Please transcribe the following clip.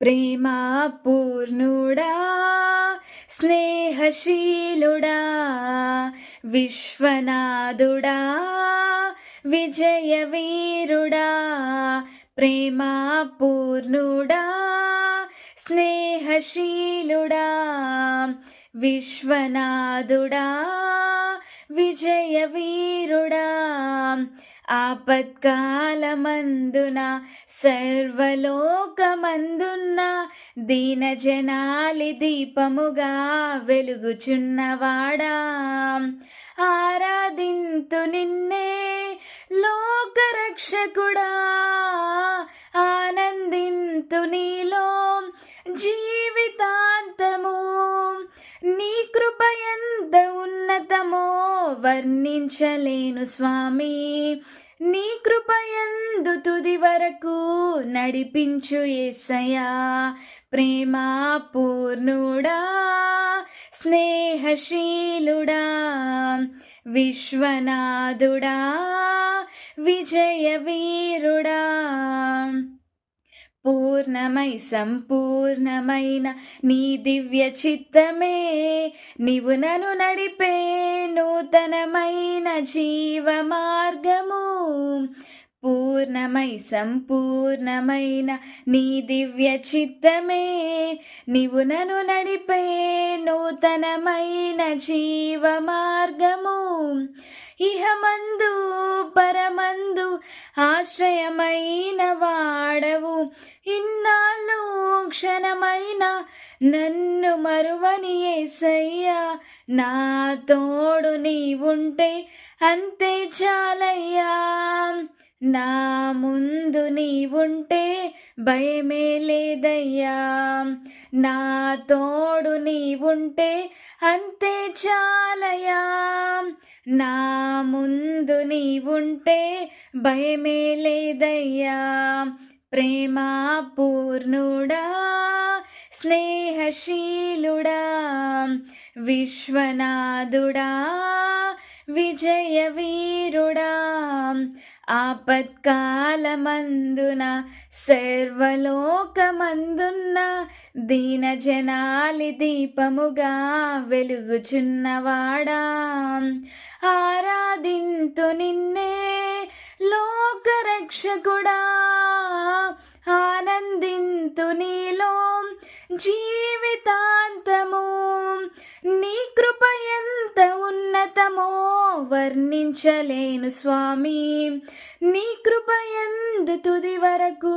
ప్రేమా పూర్ణుడా స్నేహశీలుడా విశ్వనాథుడా విజయవీరుడా ప్రేమా పూర్ణుడా స్నేహశీలుడా విశ్వనాథుడా విజయవీరుడా ఆపత్కాలమందున సర్వలోకమందున్న దీనజనాలి దీపముగా వెలుగుచున్నవాడా ఆరాధింతు నిన్నే లోకరక్షకుడా ఆనందింతు నీలో జీవితాంతము నీ కృప ఎంత ఉన్నతమో వర్ణించలేను స్వామి నీ కృప యందు తుది వరకు నడిపించు యేసయ్యా ప్రేమా పూర్ణుడా స్నేహశీలుడా విశ్వనాథుడా విజయవీరుడా పూర్ణమై సంపూర్ణమైన నీ దివ్య చిత్తమే నీవు నన్ను నడిపే నూతనమైన జీవ మార్గము పూర్ణమై సంపూర్ణమైన నీ దివ్య చిత్తమే నీవు నన్ను నడిపే నూతనమైన జీవ మార్గము ఇహమందు పరమందు ఆశ్రయమైన వాడవు ఇన్నాళ్ళు క్షణమైన నన్ను మరువని యేసయ్యా నా తోడు నీవుంటే అంతే చాలయ్యా నా ముందు నీవుంటే భయమే లేదయ్యా నా తోడు నీవుంటే అంతే చాలయ్యా నా ముందు నీవుంటే భయమే లేదయ్యా ప్రేమా పూర్ణుడా స్నేహశీలుడా విశ్వనాథుడా విజయవీరుడా ఆపత్కాలమందున సర్వలోకమందున్న దీనజనాలి దీపముగా వెలుగుచున్నవాడా ఆరాధింతు నిన్నే లోకరక్షకుడా ఆనందింతు నీలో జీవితాంతము నీ కృప ఎంత ఉన్నతమో వర్ణించలేను స్వామి నీ కృప యందు తుది వరకు